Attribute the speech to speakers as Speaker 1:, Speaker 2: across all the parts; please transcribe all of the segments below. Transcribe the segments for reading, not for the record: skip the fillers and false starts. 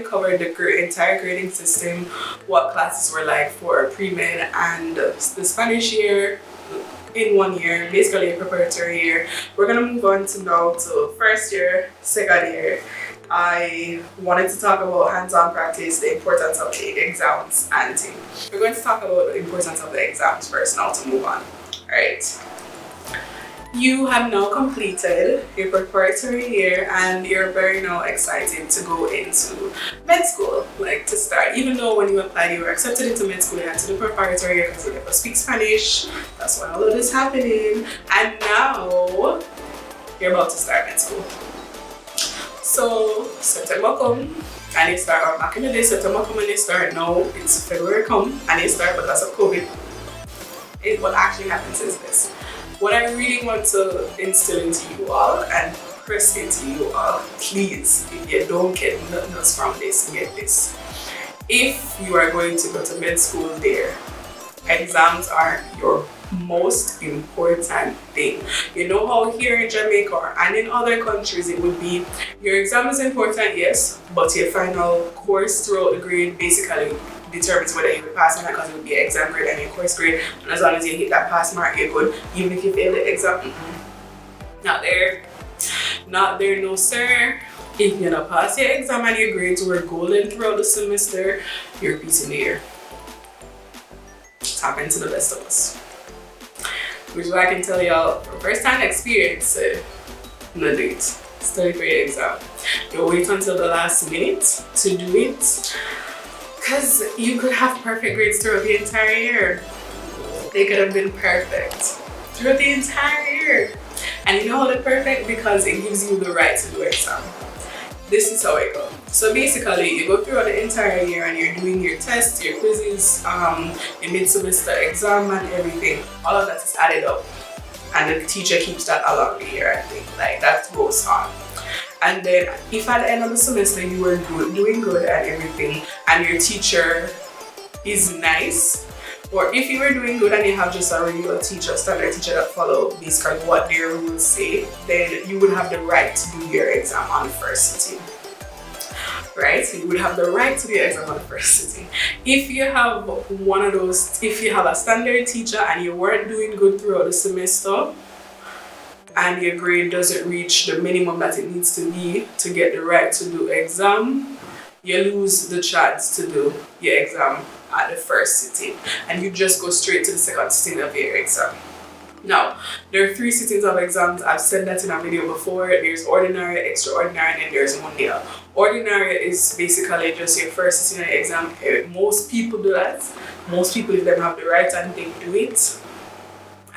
Speaker 1: covered the entire grading system, what classes were like for pre-med and the Spanish year in 1 year, basically a preparatory year. We're gonna move on to first year, second year. I wanted to talk about hands-on practice, the importance of the exams and things. We're going to talk about the importance of the exams first now to move on. Alright. You have now completed your preparatory year and you're very now excited to go into med school, like to start. Even though when you applied you were accepted into med school, you had to do preparatory year because you never speak Spanish. That's why all of this is happening. And now you're about to start med school. So September come and you start, or back in the day September come and you start. Now it's February come and you start because of COVID. What actually happens is this. What I really want to instill into you all and press into you all, please, if you don't get nothing else from this, get this. If you are going to go to med school there, exams are your most important thing. You know how here in Jamaica and in other countries it would be your exam is important, yes, but your final course throughout the grade basically determines whether you will pass or not, because it would be an exam grade and your course grade, and as long as you hit that pass mark you're good. Even if you fail the exam, not there, no sir. If you don't pass your exam and your grades were golden throughout the semester, you're a piece in the air. It's happened to the best of us. Which is why I can tell y'all from first time experience, no do it. Study for your exam. Don't wait until the last minute to do it, because you could have perfect grades throughout the entire year. They could have been perfect throughout the entire year. And you know how they're perfect? Because it gives you the right to do exam. This is how it goes. So basically, you go throughout the entire year and you're doing your tests, your quizzes, your mid-semester exam and everything. All of that is added up. And the teacher keeps that along the year, I think. Like, that goes on. And then, if at the end of the semester you were doing good and everything, and your teacher is nice, or if you were doing good and you have just a regular teacher, standard teacher that follow basically what their rules say, then you would have the right to do your exam on the first sitting. Right? So you would have the right to do your exam on the first sitting. If you have one of those, if you have a standard teacher and you weren't doing good throughout the semester, and your grade doesn't reach the minimum that it needs to be to get the right to do exam, you lose the chance to do your exam at the first sitting, and you just go straight to the second sitting of your exam. Now, there are 3 sittings of exams. I've said that in a video before. There's ordinary, extraordinary, and then there's mundial. Ordinary is basically just your first sitting of your exam. Most people do that. Most people, if they have the right and they do it.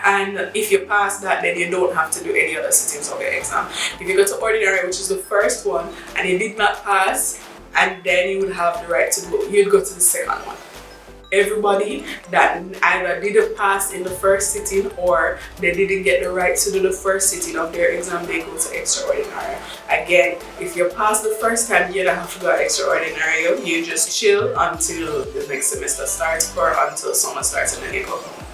Speaker 1: And if you pass that, then you don't have to do any other sittings of your exam. If you go to ordinary, which is the first one, and you did not pass, and then you would have the right to go, you'd go to the second one. Everybody that either didn't pass in the first sitting or they didn't get the right to do the first sitting of their exam, they go to extraordinary. Again, if you pass the first time, you don't have to go extraordinary. You just chill until the next semester starts or until summer starts, and then you go home.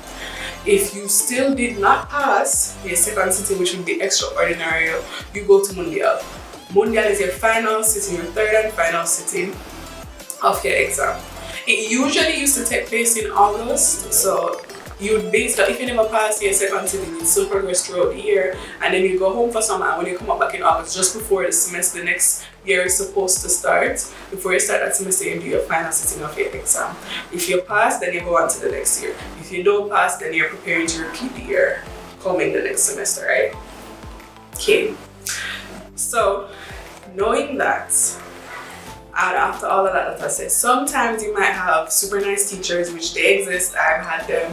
Speaker 1: If you still did not pass your second sitting, which would be extraordinary, you go to mundial. Mundial is your final sitting, your third and final sitting of your exam. It usually used to take place in August, so you basically, if you never pass your second sitting, you still progress throughout the year, and then you go home for summer, and when you come up back in August, just before the semester, the next year is supposed to start, before you start that semester, you do your final sitting of your exam. If you pass, then you go on to the next year. If you don't pass, then you're preparing to repeat the year coming the next semester, right? Okay. So, knowing that, and after all of that I said, sometimes you might have super nice teachers, which they exist. I've had them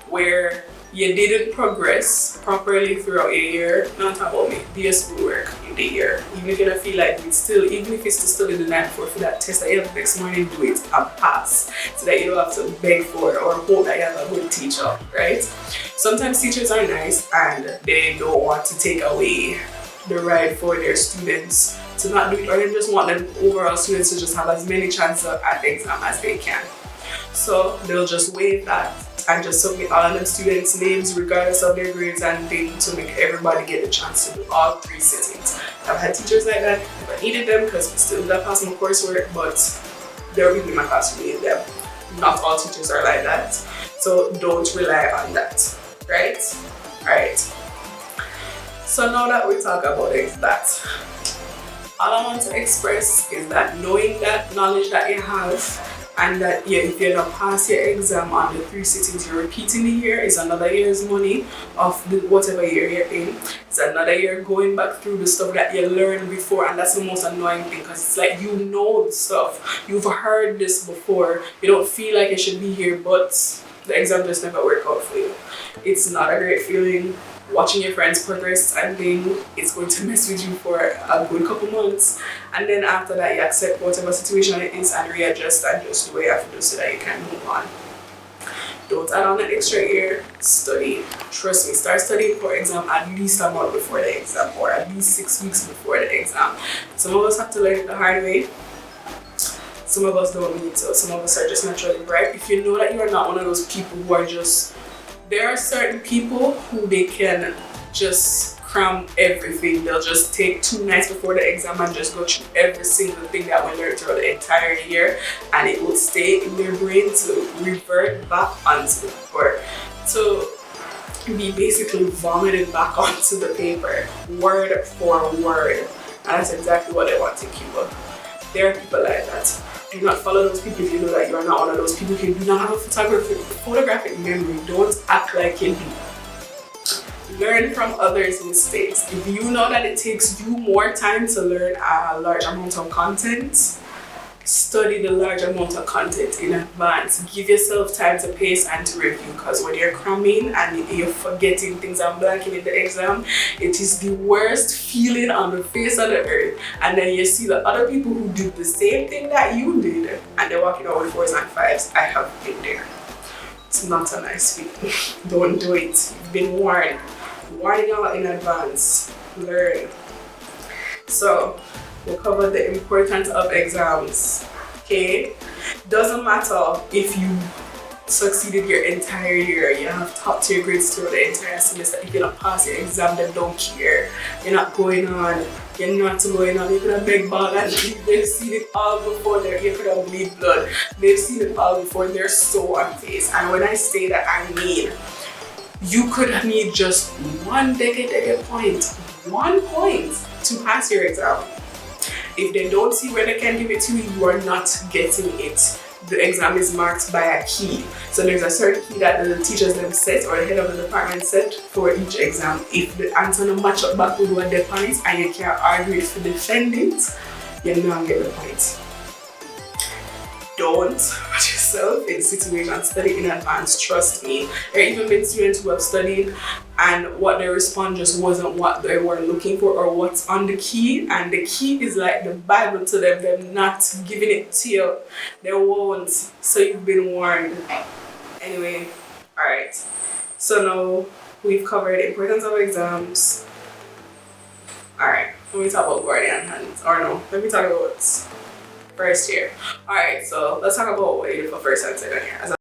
Speaker 1: where you didn't progress properly throughout your year. Not about me, do your schoolwork in the year. Even if you don't feel like it, still, even if it's to study the night before for that test that you have the next morning, do it and pass, so that you don't have to beg for it or hope that you have a good teacher, right? Sometimes teachers are nice and they don't want to take away the right for their students to not do it, or they just want them overall students to just have as many chances at the exam as they can. So they'll just waive that and just submit all of them students' names regardless of their grades and thing to make everybody get a chance to do all 3 sittings. I've had teachers like that, but I needed them because we still got past my coursework, but there are people in my class who needed them. Not all teachers are like that, so don't rely on that, right? Alright. So now that we talk about that, all I want to express is that knowing that knowledge that you have, and that if you don't pass your exam on the 3 sittings you're repeating the year, is another year's money of whatever year you're in. It's another year going back through the stuff that you learned before, and that's the most annoying thing, because it's like you know the stuff, you've heard this before, you don't feel like you should be here, but the exam just never worked out for you. It's not a great feeling. Watching your friends progress and then it's going to mess with you for a good couple months, and then after that you accept whatever situation it is and readjust and just do what you have to do so that you can move on. Don't add on an extra year. Study. Trust me, start studying for exam at least a month before the exam, or at least 6 weeks before the exam. Some of us have to learn it the hard way. Some of us don't need to. Some of us are just naturally bright. If you know that you are not one of those people who are just, there are certain people who they can just cram everything. They'll just take 2 nights before the exam and just go through every single thing that we learned throughout the entire year, and it will stay in their brain to revert back onto the or to be basically vomited back onto the paper, word for word. And that's exactly what they want in Cuba. There are people like that. Do not follow those people if you know that you are not one of those people. If you do not have a photographic memory, don't act like you do. Learn from others' mistakes. If you know that it takes you more time to learn a large amount of content, study the large amount of content in advance. Give yourself time to pace and to review, because when you're cramming and you're forgetting things and blanking in the exam, it is the worst feeling on the face of the earth. And then you see the other people who did the same thing that you did and they're walking out with 4s and 5s. I have been there. It's not a nice feeling. Don't do it. You've been warned. Warning out in advance. Learn. So we'll cover the importance of exams. Okay? Doesn't matter if you succeeded your entire year, you have top tier grades throughout the entire semester. If you don't pass your exam, they don't care. You're not going on. You're not going on. You could have begged ball and they've seen it all before. You could have bleed blood. They've seen it all before. They're so unfazed. And when I say that, I mean you could need just 1 decade point, 1 point to pass your exam. If they don't see where they can give it to you, you are not getting it. The exam is marked by a key. So there's a certain key that the teachers them set, or the head of the department set for each exam. If the answer no match up back with what they point and you can't argue it for defend it, you're not getting the point. Don't put yourself in situations. Study in advance, trust me. There have even been students who have studied and what they respond just wasn't what they were looking for or what's on the key, and the key is like the Bible to them. They're not giving it to you. They won't. So you've been warned. Anyway, alright. So now we've covered the importance of exams. Alright, let me talk about guardian hands. Or no, let me talk about first year. Alright, so let's talk about what you do for first and second year.